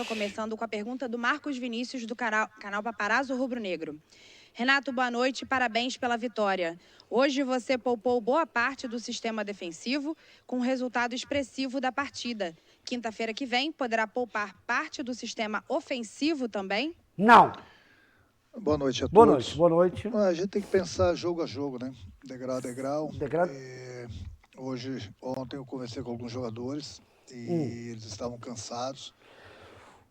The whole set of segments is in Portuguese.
Começando com a pergunta do Marcos Vinícius, do canal Paparazzo Rubro Negro. Renato, boa noite e parabéns pela vitória. Hoje você poupou boa parte do sistema defensivo com resultado expressivo da partida. Quinta-feira que vem, poderá poupar parte do sistema ofensivo também? Não. Boa noite a Boa todos. noite, boa noite. A gente tem que pensar jogo a jogo, né? Degrau a degrau. Ontem eu conversei com alguns jogadores e eles estavam cansados.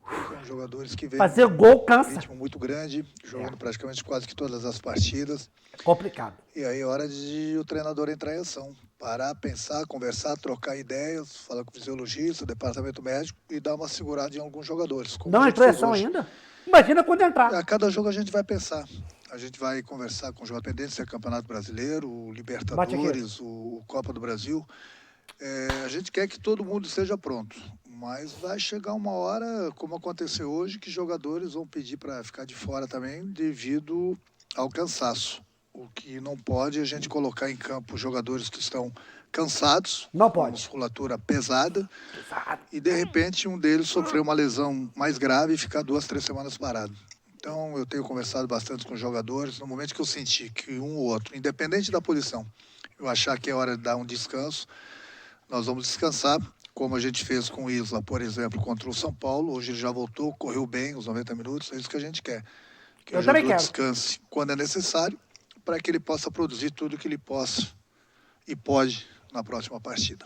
São jogadores que vêm fazer gol cansa. Um ritmo muito grande, jogando praticamente quase que todas as partidas. Complicado. E aí é hora de o treinador entrar em ação. Parar, pensar, conversar, trocar ideias, falar com o fisiologista, o departamento médico e dar uma segurada em alguns jogadores. Não entrou em ação ainda? Imagina quando entrar. A cada jogo a gente vai pensar. A gente vai conversar com o jogador pendente, se é Campeonato Brasileiro, o Libertadores, o Copa do Brasil. A gente quer que todo mundo esteja pronto. Mas vai chegar uma hora, como aconteceu hoje, que jogadores vão pedir para ficar de fora também devido ao cansaço. O que não pode é a gente colocar em campo jogadores que estão cansados, não pode, com musculatura pesada, e de repente um deles sofreu uma lesão mais grave e ficar 2, 3 semanas parado. Então eu tenho conversado bastante com os jogadores. No momento que eu senti que um ou outro, independente da posição, eu achar que é hora de dar um descanso, nós vamos descansar, como a gente fez com o Isla, por exemplo, contra o São Paulo. Hoje ele já voltou, correu bem os 90 minutos, é isso que a gente quer. Que o jogador descanse quando é necessário, para que ele possa produzir tudo que ele possa e pode na próxima partida.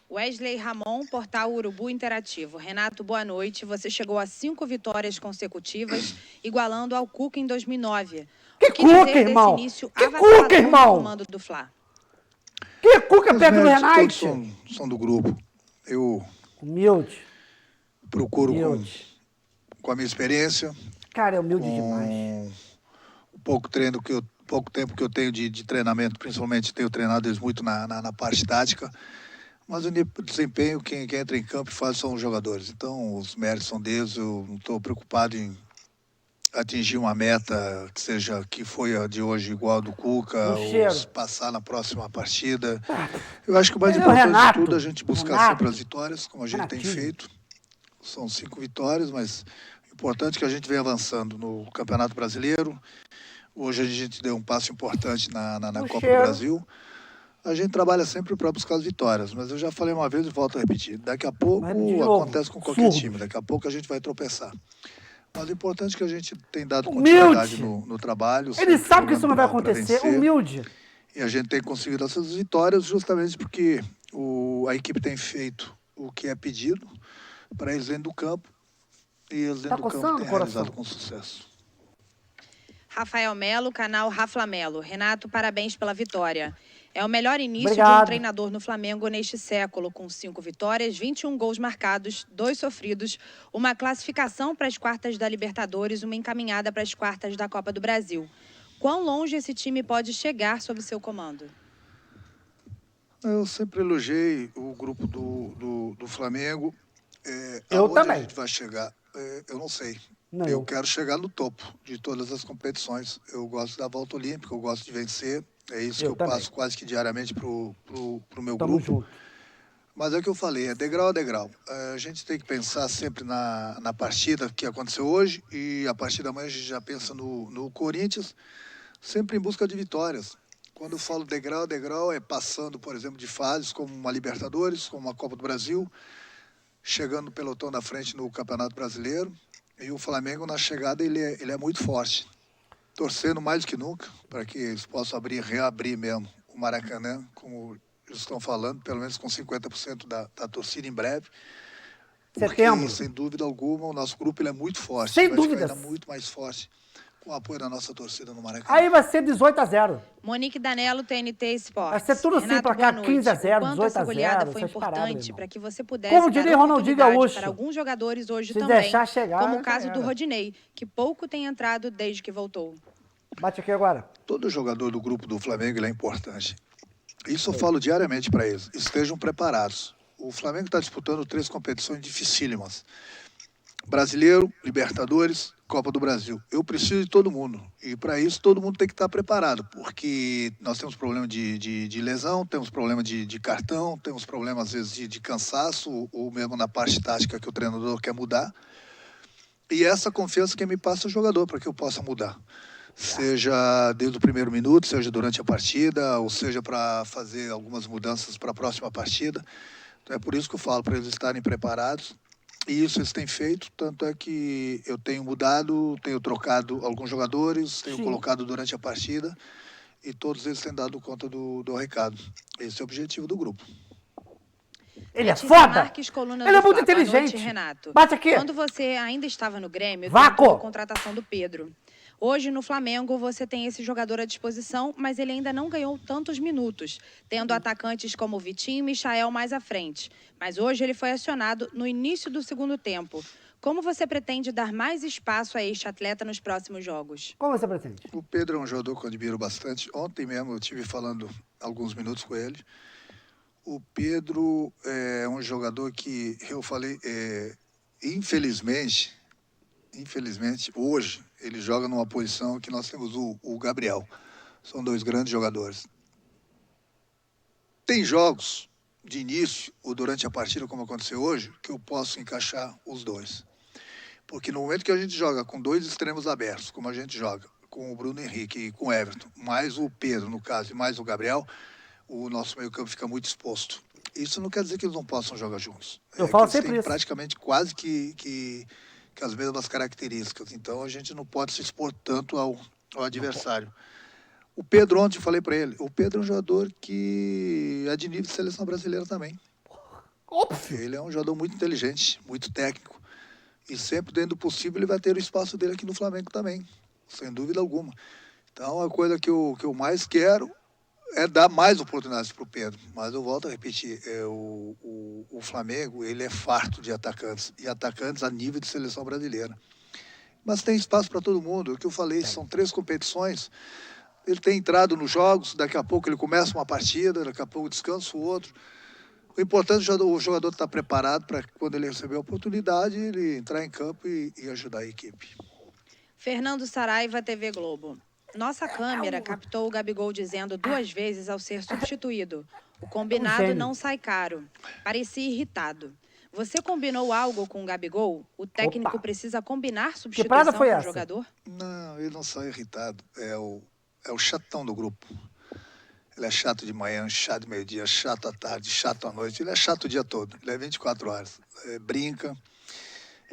Wesley Ramon, Portal Urubu Interativo. Renato, boa noite. Você chegou a 5 vitórias consecutivas, igualando ao Cuca em 2009. Que Cuca, irmão? Que Cuca, irmão? Comando do Fla. Que Cuca perto do Renato? São do grupo. Eu humilde. Procuro com a minha experiência. Cara, é humilde demais. O pouco tempo que eu tenho de treinamento, principalmente tenho treinado eles muito na parte tática. Mas o desempenho, quem entra em campo e faz são os jogadores. Então, os méritos são deles. Eu não estou preocupado em atingir uma meta que foi a de hoje igual a do Cuca, ou passar na próxima partida. Eu acho que o mais importante de tudo é a gente buscar sempre as vitórias, como a gente tem feito. São 5 vitórias, mas o importante é que a gente vem avançando no Campeonato Brasileiro. Hoje a gente deu um passo importante na Copa do Brasil. A gente trabalha sempre para buscar as vitórias, mas eu já falei uma vez e volto a repetir. Daqui a pouco acontece com qualquer time, daqui a pouco a gente vai tropeçar. Mas o importante é que a gente tem dado continuidade no trabalho. Ele sabe que isso não vai acontecer, humilde. E a gente tem conseguido essas vitórias justamente porque a equipe tem feito o que é pedido para eles dentro do campo. E eles dentro do campo têm realizado com sucesso. Rafael Melo, canal Rafa Melo. Renato, parabéns pela vitória. É o melhor início de um treinador no Flamengo neste século, com 5 vitórias, 21 gols marcados, 2 sofridos, uma classificação para as quartas da Libertadores, uma encaminhada para as quartas da Copa do Brasil. Quão longe esse time pode chegar sob seu comando? Eu sempre elogiei o grupo do Flamengo. Eu também. A gente vai chegar, eu não sei. Eu quero chegar no topo de todas as competições. Eu gosto da volta olímpica, eu gosto de vencer. É isso que eu passo quase que diariamente pro meu grupo. Junto. Mas é o que eu falei, é degrau a degrau. A gente tem que pensar sempre na partida que aconteceu hoje e a partir da manhã a gente já pensa no Corinthians, sempre em busca de vitórias. Quando eu falo degrau a degrau, é passando, por exemplo, de fases como uma Libertadores, como uma Copa do Brasil, chegando no pelotão da frente no Campeonato Brasileiro. E o Flamengo, na chegada, ele é muito forte. Torcendo mais do que nunca para que eles possam reabrir mesmo o Maracanã, como eles estão falando, pelo menos com 50% da torcida em breve. Setembro. Sem dúvida alguma, o nosso grupo ele é muito forte. Sem vai dúvida. Ficar ainda muito mais forte com o apoio da nossa torcida no Maracanã. Aí vai ser 18-0. Monique Danello, TNT Esportes. Vai ser tudo assim pra cá, 15-0, 18-0. Essa goleada foi importante para que você pudesse como diria Ronaldinho Gaúcho, para alguns jogadores hoje se também, deixar chegar, como o caso do Rodinei, que pouco tem entrado desde que voltou. Bate aqui agora. Todo jogador do grupo do Flamengo ele é importante. Isso eu falo diariamente para eles. Estejam preparados. O Flamengo está disputando 3 competições dificílimas. Brasileiro, Libertadores Copa do Brasil. Eu preciso de todo mundo. E para isso todo mundo tem que estar preparado, porque nós temos problema de lesão, temos problema de cartão, temos problema às vezes de cansaço, ou mesmo na parte tática que o treinador quer mudar. E essa confiança que me passa o jogador para que eu possa mudar. Seja desde o primeiro minuto, seja durante a partida, ou seja para fazer algumas mudanças para a próxima partida. Então é por isso que eu falo, para eles estarem preparados. E isso eles têm feito, tanto é que eu tenho mudado, tenho trocado alguns jogadores, tenho colocado durante a partida e todos eles têm dado conta do recado. Esse é o objetivo do grupo. Ele é foda! Marques, Ele é muito inteligente. Noite, Renato. Bate aqui. Quando você ainda estava no Grêmio, tentou a contratação do Pedro. Hoje, no Flamengo, você tem esse jogador à disposição, mas ele ainda não ganhou tantos minutos, tendo atacantes como Vitinho e Michael mais à frente. Mas hoje ele foi acionado no início do segundo tempo. Como você pretende dar mais espaço a este atleta nos próximos jogos? Como você pretende? O Pedro é um jogador que eu admiro bastante. Ontem mesmo eu estive falando alguns minutos com ele. O Pedro é um jogador que eu falei, infelizmente, hoje ele joga numa posição que nós temos o Gabriel. São dois grandes jogadores. Tem jogos de início ou durante a partida, como aconteceu hoje, que eu posso encaixar os dois. Porque no momento que a gente joga com dois extremos abertos, como a gente joga com o Bruno Henrique e com o Everton, mais o Pedro, no caso, e mais o Gabriel, o nosso meio-campo fica muito exposto. Isso não quer dizer que eles não possam jogar juntos. Eu falo sempre isso. Praticamente quase que as mesmas características. Então a gente não pode se expor tanto ao adversário. O Pedro, ontem eu falei para ele, o Pedro é um jogador que é de nível de seleção brasileira também. Óbvio. Ele é um jogador muito inteligente, muito técnico. E sempre dentro do possível ele vai ter o espaço dele aqui no Flamengo também, sem dúvida alguma. Então a coisa que eu mais quero é dar mais oportunidades para o Pedro. Mas eu volto a repetir, o Flamengo ele é farto de atacantes, e atacantes a nível de seleção brasileira. Mas tem espaço para todo mundo. O que eu falei, são 3 competições. Ele tem entrado nos jogos, daqui a pouco ele começa uma partida, daqui a pouco descansa o outro. O importante é o jogador estar preparado para quando ele receber a oportunidade, ele entrar em campo e ajudar a equipe. Fernando Saraiva, TV Globo. Nossa câmera captou o Gabigol dizendo 2 vezes ao ser substituído: o combinado não sai caro. Parecia irritado. Você combinou algo com o Gabigol? O técnico precisa combinar substituição com o jogador? Não, ele não sai irritado. É o chatão do grupo. Ele é chato de manhã, chato de meio-dia, chato à tarde, chato à noite. Ele é chato o dia todo. Ele é 24 horas. Brinca.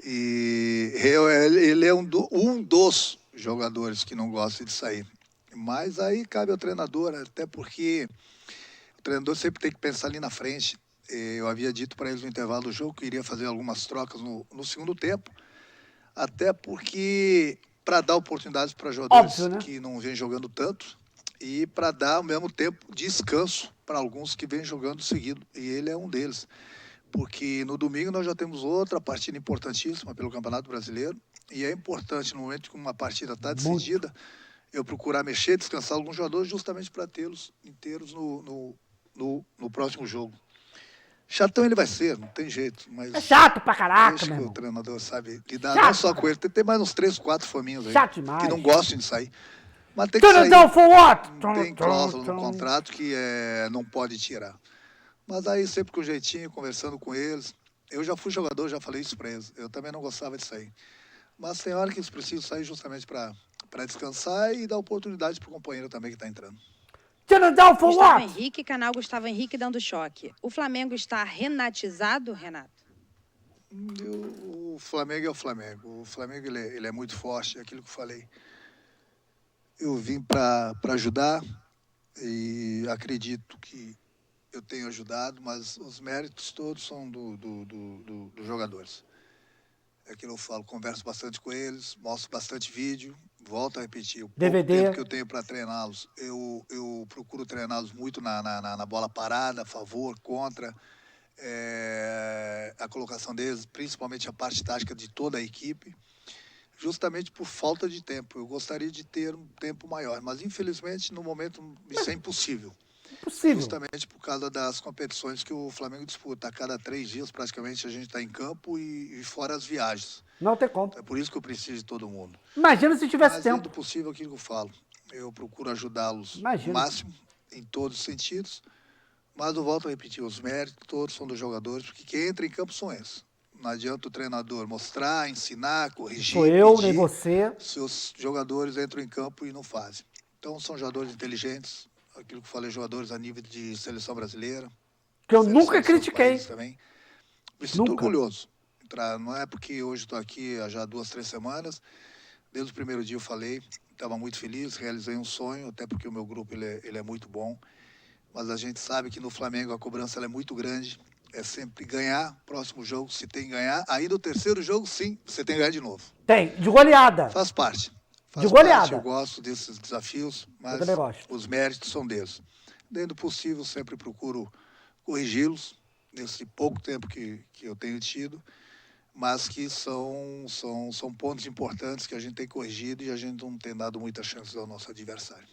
E ele é um dos jogadores que não gosta de sair. Mas aí cabe ao treinador, até porque o treinador sempre tem que pensar ali na frente. Eu havia dito para eles no intervalo do jogo que iria fazer algumas trocas no segundo tempo. Até porque para dar oportunidades para jogadores que não vêm jogando tanto e para dar ao mesmo tempo descanso para alguns que vêm jogando seguido. E ele é um deles. Porque no domingo nós já temos outra partida importantíssima pelo Campeonato Brasileiro. E é importante, no momento que uma partida está decidida, eu procurar mexer, descansar alguns jogadores justamente para tê-los inteiros no próximo jogo. Chatão ele vai ser, não tem jeito. Mas é chato pra caraca, acho que meu o treinador sabe lidar não só com ele. Tem mais uns 3, 4 faminhos aí que não gostam de sair. Mas tem que sair. Tem cláusula no contrato que não pode tirar. Mas aí sempre com jeitinho, conversando com eles. Eu já fui jogador, já falei isso para eles. Eu também não gostava de sair. Mas tem hora que eles precisam sair justamente para descansar e dar oportunidade para o companheiro também que está entrando. Gustavo Henrique, canal Gustavo Henrique dando choque. O Flamengo está renatizado, Renato? O Flamengo é o Flamengo. O Flamengo ele é muito forte, é aquilo que eu falei. Eu vim para ajudar e acredito que eu tenho ajudado, mas os méritos todos são dos jogadores. É aquilo que eu falo, converso bastante com eles, mostro bastante vídeo, volto a repetir. O pouco tempo que eu tenho para treiná-los, eu procuro treiná-los muito na bola parada, a favor, contra, a colocação deles, principalmente a parte tática de toda a equipe, justamente por falta de tempo. Eu gostaria de ter um tempo maior, mas infelizmente no momento isso é impossível. Justamente por causa das competições que o Flamengo disputa. A cada 3 dias praticamente a gente está em campo e fora as viagens. Não tem como. É por isso que eu preciso de todo mundo. Imagina se tivesse Mas, tempo. dentro do possível, aquilo que eu falo. Eu procuro ajudá-los Imagina. o máximo, em todos os sentidos. Mas eu volto a repetir, os méritos todos são dos jogadores, porque quem entra em campo são esses. Não adianta o treinador mostrar, ensinar, corrigir, Sou eu, pedir, nem você. se os jogadores entram em campo e não fazem. Então, são jogadores inteligentes, aquilo que eu falei, jogadores a nível de seleção brasileira. Que eu seleção nunca dos seus critiquei. países também. Me sinto Nunca. orgulhoso. Não é porque hoje estou aqui há já 2, 3 semanas. Desde o primeiro dia eu falei, estava muito feliz, realizei um sonho, até porque o meu grupo ele é muito bom. Mas a gente sabe que no Flamengo a cobrança ela é muito grande. É sempre ganhar, próximo jogo, se tem que ganhar. Aí no terceiro jogo, sim, você tem que ganhar de novo. Tem, de goleada. Faz parte. De goleada. Parte, eu gosto desses desafios, mas também gosto. os méritos são deles. Dentro do possível, sempre procuro corrigi-los, nesse pouco tempo que eu tenho tido, mas que são pontos importantes que a gente tem corrigido e a gente não tem dado muita chance ao nosso adversário.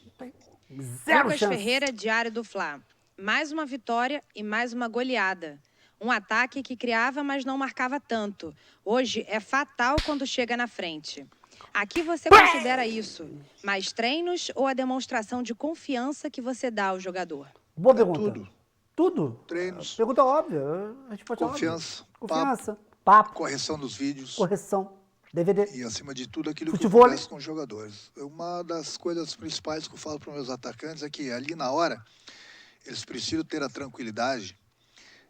Zero Lucas chance. Ferreira, Diário do Fla. Mais uma vitória e mais uma goleada. Um ataque que criava, mas não marcava tanto. Hoje é fatal quando chega na frente. Aqui você considera isso? Mais treinos ou a demonstração de confiança que você dá ao jogador? Boa pergunta. Tudo. Tudo. Treinos. Pergunta óbvia. A resposta Confiança. é óbvia. Confiança. Papo. Correção dos vídeos. Correção. DVD. E, acima de tudo, aquilo Futebol. que eu converso com os jogadores. Uma das coisas principais que eu falo para os meus atacantes é que, ali na hora, eles precisam ter a tranquilidade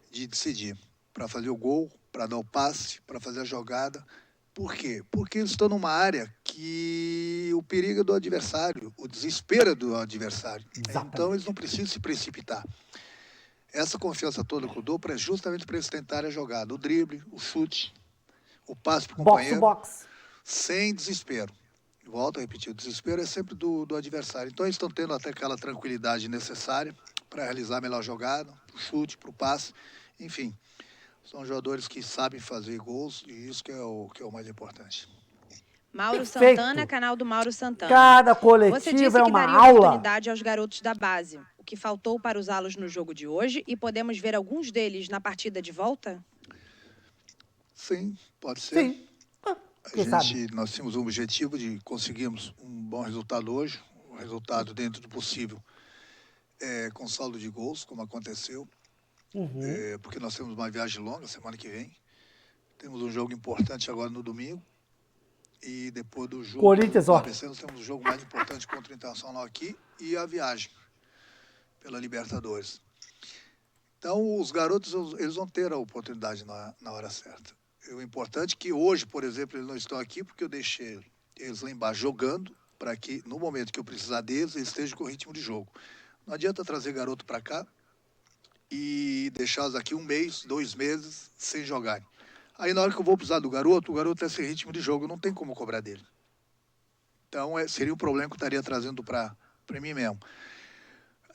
de decidir para fazer o gol, para dar o passe, para fazer a jogada. Por quê? Porque eles estão numa área que o perigo é do adversário, o desespero é do adversário. Exatamente. Então, eles não precisam se precipitar. Essa confiança toda que eu dou é justamente para eles tentarem a jogada, o drible, o chute, o passe para o companheiro, Box. sem desespero. Volto a repetir, o desespero é sempre do adversário. Então, eles estão tendo até aquela tranquilidade necessária para realizar a melhor jogada, para o chute, para o passe, enfim. São jogadores que sabem fazer gols e isso que é o mais importante. Mauro Perfeito. Santana, canal do Mauro Santana. Cada Você coletiva disse é que uma daria aula. oportunidade aos garotos da base. O que faltou para usá-los no jogo de hoje e podemos ver alguns deles na partida de volta? Sim, pode ser. Sim. Nós tínhamos um objetivo de conseguirmos um bom resultado hoje, um resultado dentro do possível, com saldo de gols, como aconteceu, porque nós temos uma viagem longa semana que vem, temos um jogo importante agora no domingo, e depois do jogo Corinthians, ó. nós temos o jogo mais importante contra o Internacional aqui e a viagem pela Libertadores. Então, os garotos, eles vão ter a oportunidade na hora certa. O importante é que hoje, por exemplo, eles não estão aqui porque eu deixei eles lá embaixo jogando para que, no momento que eu precisar deles, eles estejam com o ritmo de jogo. Não adianta trazer garoto para cá e deixá-los aqui 1 mês, 2 meses, sem jogarem. Aí, na hora que eu vou precisar do garoto, o garoto é sem ritmo de jogo, não tem como cobrar dele. Então, seria um problema que eu estaria trazendo para mim mesmo.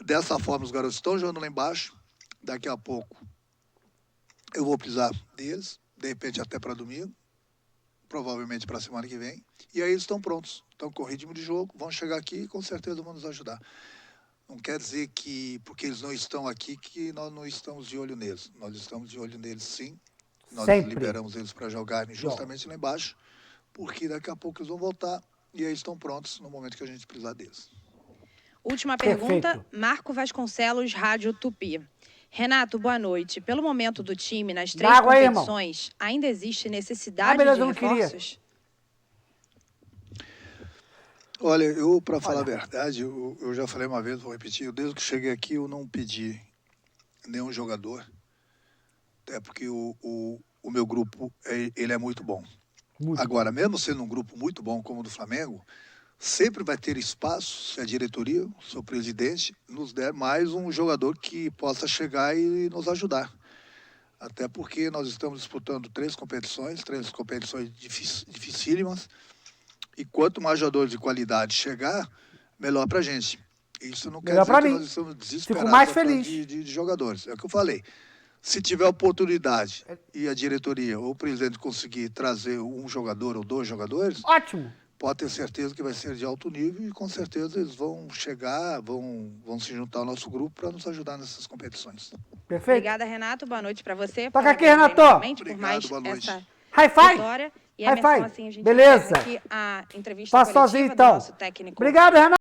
Dessa forma, os garotos estão jogando lá embaixo. Daqui a pouco, eu vou precisar deles, de repente até para domingo, provavelmente para a semana que vem. E aí eles estão prontos, estão com ritmo de jogo, vão chegar aqui e com certeza vão nos ajudar. Não quer dizer que, porque eles não estão aqui, que nós não estamos de olho neles. Nós estamos de olho neles, sim. Nós Sempre. liberamos eles para jogarem justamente lá embaixo, porque daqui a pouco eles vão voltar e aí estão prontos no momento que a gente precisar deles. Última pergunta, Perfeito. Marco Vasconcelos, Rádio Tupi. Renato, boa noite. Pelo momento do time, nas 3 Dá água aí, competições, ainda existe necessidade beleza, de eu não queria. reforços? Olha, para falar a verdade, eu já falei uma vez, vou repetir, desde que cheguei aqui eu não pedi nenhum jogador, até porque o meu grupo ele é muito bom. Agora, mesmo sendo um grupo muito bom como o do Flamengo, sempre vai ter espaço se a diretoria, o seu presidente, nos der mais um jogador que possa chegar e nos ajudar. Até porque nós estamos disputando 3 competições dificílimas, e quanto mais jogadores de qualidade chegar, melhor pra gente. Isso não quer Melhor dizer pra que mim. nós estamos desesperados Fico mais atrás feliz. de jogadores. É o que eu falei. Se tiver oportunidade e a diretoria ou o presidente conseguir trazer um jogador ou 2 jogadores, Ótimo. pode ter certeza que vai ser de alto nível e com certeza eles vão chegar, vão se juntar ao nosso grupo para nos ajudar nessas competições. Perfeito. Obrigada, Renato. Boa noite para você. Toca aqui, Parabéns aí Renato. novamente por Obrigado, mais boa noite. essa High five. vitória. E Emerson, Hi-fi. assim, a gente Beleza. encerra aqui a entrevista Faça coletiva sozinho, do então. nosso técnico. Obrigado, Renato.